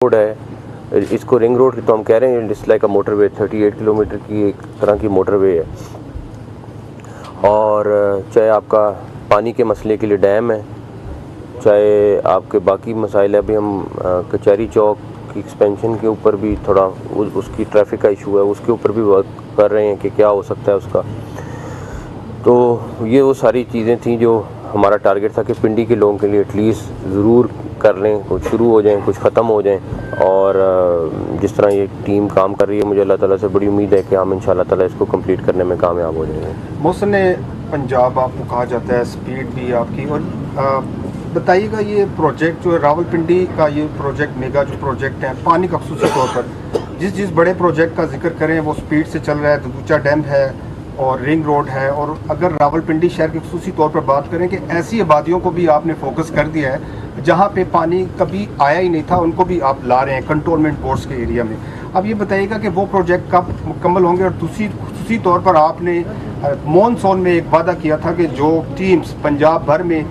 Road है, इसको ring road तो हम कह रहे हैं, it's like a motorway, 38 kilometre की एक तरह की मोटरवे है। और चाहे आपका पानी के मसले के लिए डैम है, चाहे आपके बाकी मसाइल है। अभी हम कचहरी चौक की एक्सपेंशन के ऊपर भी थोड़ा उसकी ट्रैफिक का इशू है, उसके ऊपर भी वर्क कर रहे हैं कि क्या हो सकता है उसका। तो ये वो सारी चीज़ें थी जो हमारा टारगेट था कि पिंडी के लोगों के लिए एटलीस्ट ज़रूर कर लें, कुछ शुरू हो जाएं, कुछ ख़त्म हो जाएं। और जिस तरह ये टीम काम कर रही है, मुझे अल्लाह ताला से बड़ी उम्मीद है कि हम इंशाल्लाह ताला इसको कंप्लीट करने में कामयाब हो जाएंगे। मौसम पंजाब आपको कहा जाता है, स्पीड भी आपकी। और बताइएगा, ये प्रोजेक्ट जो है रावलपिंडी का, ये प्रोजेक्ट मेगा जो प्रोजेक्ट है पानी का, ख़ुसूसी तौर पर जिस बड़े प्रोजेक्ट का जिक्र करें वो स्पीड से चल रहा है। ददूचा डैम है और रिंग रोड है। और अगर रावलपिंडी शहर की ख़ुसूसी तौर पर बात करें कि ऐसी आबादियों को भी आपने फोकस कर दिया है जहाँ पे पानी कभी आया ही नहीं था, उनको भी आप ला रहे हैं कंटोनमेंट बोर्ड्स के एरिया में। अब ये बताइएगा कि वो प्रोजेक्ट कब मुकम्मल होंगे। और दूसरी तौर पर आपने मॉनसून में एक वादा किया था कि जो टीम्स पंजाब भर में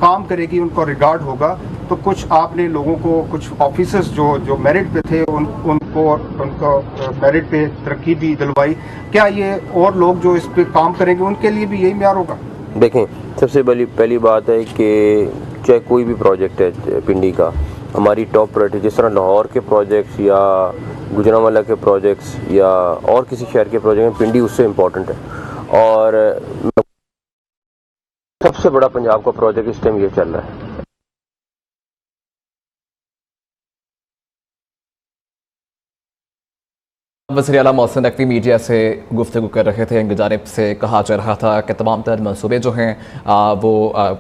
काम करेगी उनको रिगार्ड होगा। तो कुछ आपने लोगों को, कुछ ऑफिसर्स जो मेरिट पे थे उनको मेरिट पे तरक्की भी दिलवाई। क्या ये और लोग जो इस पे काम करेंगे उनके लिए भी यही म्यार होगा? देखें, सबसे पहली बात है कि चाहे कोई भी प्रोजेक्ट है पिंडी का, हमारी टॉप प्रायोरिटी, जिस तरह लाहौर के प्रोजेक्ट्स या गुजरांवाला के प्रोजेक्ट्स या और किसी शहर के प्रोजेक्ट हैं, पिंडी उससे इम्पोर्टेंट है। और सबसे बड़ा पंजाब का प्रोजेक्ट इस टाइम ये चल रहा है। वज़ीर आला मोहसिन नकवी मीडिया से गुफ्तगू कर रहे थे। इनकी जानिब से कहा जा रहा था कि तमाम तर मनसूबे जो हैं वो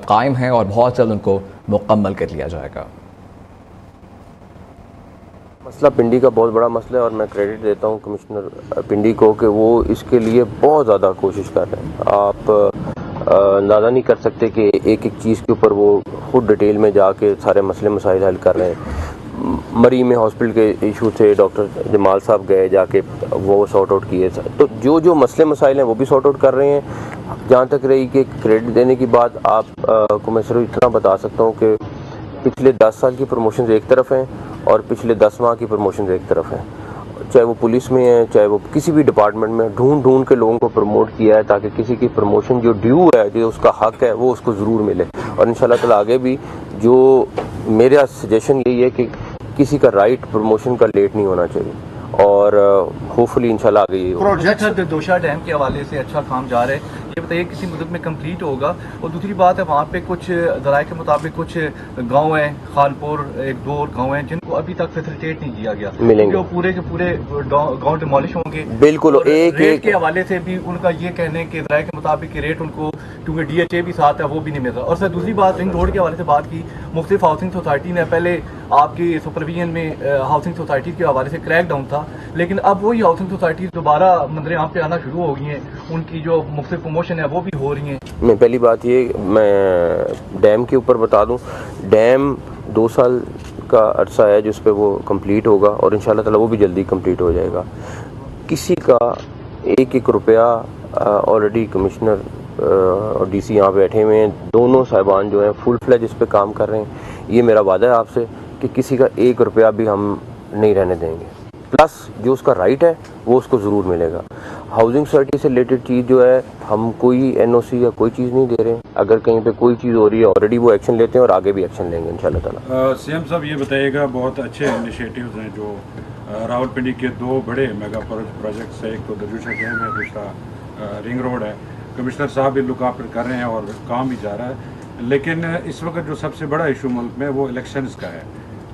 कायम हैं और बहुत जल्द उनको मुकम्मल कर लिया जाएगा। मसला पिंडी का बहुत बड़ा मसला है और मैं क्रेडिट देता हूँ कमिश्नर पिंडी को कि वो इसके लिए बहुत ज़्यादा कोशिश कर रहे हैं। आप अंदाज़ा नहीं कर सकते कि एक एक चीज़ के ऊपर वो खुद डिटेल में जाके सारे मसले मसाइल हल कर रहे हैं। मरी में हॉस्पिटल के इशू थे, डॉक्टर जमाल साहब गए जाके वो सॉर्ट आउट किए। तो जो मसले मसाइल हैं वो भी सॉर्ट आउट कर रहे हैं। जहाँ तक रही कि क्रेडिट देने की बात, आप को मैं सिर्फ इतना बता सकता हूँ कि पिछले 10 साल की प्रमोशन एक तरफ हैं और पिछले 10 माह की प्रमोशन एक तरफ हैं। चाहे वो पुलिस में है, चाहे वो किसी भी डिपार्टमेंट में, ढूंढ के लोगों को प्रमोट किया है ताकि किसी की प्रमोशन जो ड्यू है, जो उसका हक है, वो उसको ज़रूर मिले। और इंशाल्लाह ताला आगे भी जो मेरा सजेशन यही है कि किसी का राइट प्रमोशन का लेट नहीं होना चाहिए और होपफुली इंशाल्लाह आगे ये प्रोजेक्ट ददोशा डैम के हवाले से अच्छा काम जा रहा है। ये बताइए किसी मुद्दत में कंप्लीट होगा? और दूसरी बात है, वहाँ पे कुछ ज़राए के मुताबिक कुछ गांव हैं, खानपुर, एक दो और गांव हैं जिनको अभी तक फैसिलिटेट नहीं किया गया, मिलेंगे। जो पूरे के पूरे गांव डिमोलिश होंगे। बिल्कुल। रेट के हवाले से भी उनका ये कहने के ज़राए के मुताबिक रेट उनको, क्योंकि DHA भी साथ है, वो भी नहीं मिल रहा। और सर दूसरी बात, रिंग रोड के हवाले से बात की, मुख्तलिफ हाउसिंग सोसाइटी ने पहले आपकी सुपरविजन में हाउसिंग सोसाइटी के हवाले से क्रैक डाउन था, लेकिन अब वही हाउसिंग सोसाइटी दोबारा मंजर यहाँ पे आना शुरू हो गई हैं। उनकी जो मुख्तलिफ प्रमोशन है वो भी हो रही हैं। मैं पहली बात ये मैं डैम के ऊपर बता दूं, डैम 2 साल का अरसा है जिस पे वो कंप्लीट होगा और इंशाल्लाह ताला वो भी जल्दी कंप्लीट हो जाएगा। किसी का एक रुपया ऑलरेडी कमिश्नर और DC यहाँ बैठे हुए हैं, दोनों साहिबान जो हैं फुल फ्लेज इस पे काम कर रहे हैं। ये मेरा वादा है आपसे कि किसी का 1 रुपया भी हम नहीं रहने देंगे। प्लस जो उसका राइट है वो उसको ज़रूर मिलेगा। हाउसिंग सोसाइटी से रिलेटेड चीज़ जो है, हम कोई NOC या कोई चीज़ नहीं दे रहे हैं। अगर कहीं पे कोई चीज़ हो रही है ऑलरेडी वो एक्शन लेते हैं और आगे भी एक्शन लेंगे इंशाल्लाह ताला। CM साहब ये बताइएगा, बहुत अच्छे इनिशिएटिव्स हैं जो रावलपिंडी के 2 बड़े मेगा प्रोजेक्ट्स है, एक तो ददूशा डैम है, दूसरा रिंग रोड है। कमिश्नर साहब भी लुक आफ्टर कर रहे हैं और काम भी जा रहा है। लेकिन इस वक्त जो सबसे बड़ा इशू मुल्क में वो इलेक्शंस का है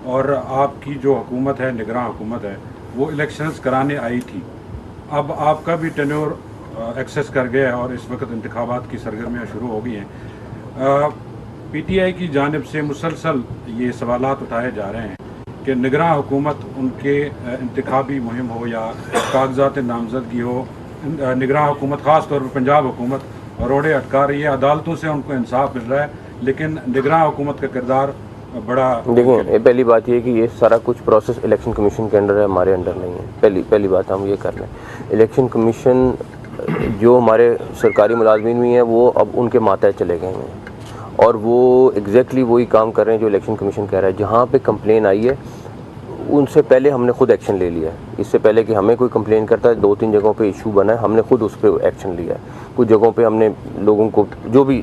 और आपकी जो हुकूमत है, निगरान हुकूमत है, वो इलेक्शंस कराने आई थी। अब आपका भी टेन्योर एक्सेस कर गया है और इस वक्त इंतखाबात की सरगर्मियाँ शुरू हो गई हैं। PTI की जानिब से मुसलसल ये सवालात उठाए जा रहे हैं कि निगरान हुकूमत उनके इंतखाबी मुहिम हो या कागजात नामजदगी हो, निगरान हुकूमत ख़ास तौर पर पंजाब हुकूमत रोड़े अटका रही है। अदालतों से उनको इंसाफ मिल रहा है लेकिन निगरान हुकूमत का किरदार बड़ा। देखिए, पहली बात ये कि ये सारा कुछ प्रोसेस इलेक्शन कमीशन के अंडर है, हमारे अंडर नहीं है। पहली बात हम ये कर रहे हैं। इलेक्शन कमीशन जो हमारे सरकारी मुलाजमीन भी हैं वो अब उनके मातहत चले गए हैं और वो एग्जैक्टली वही काम कर रहे हैं जो इलेक्शन कमीशन कह रहा है। जहाँ पे कंप्लेन आई है उनसे पहले हमने खुद एक्शन ले लिया है। इससे पहले कि हमें कोई कंप्लेन करता है, 2-3 जगहों पे इशू बना है, हमने खुद उस पर एक्शन लिया है। कुछ जगहों पे हमने लोगों को जो भी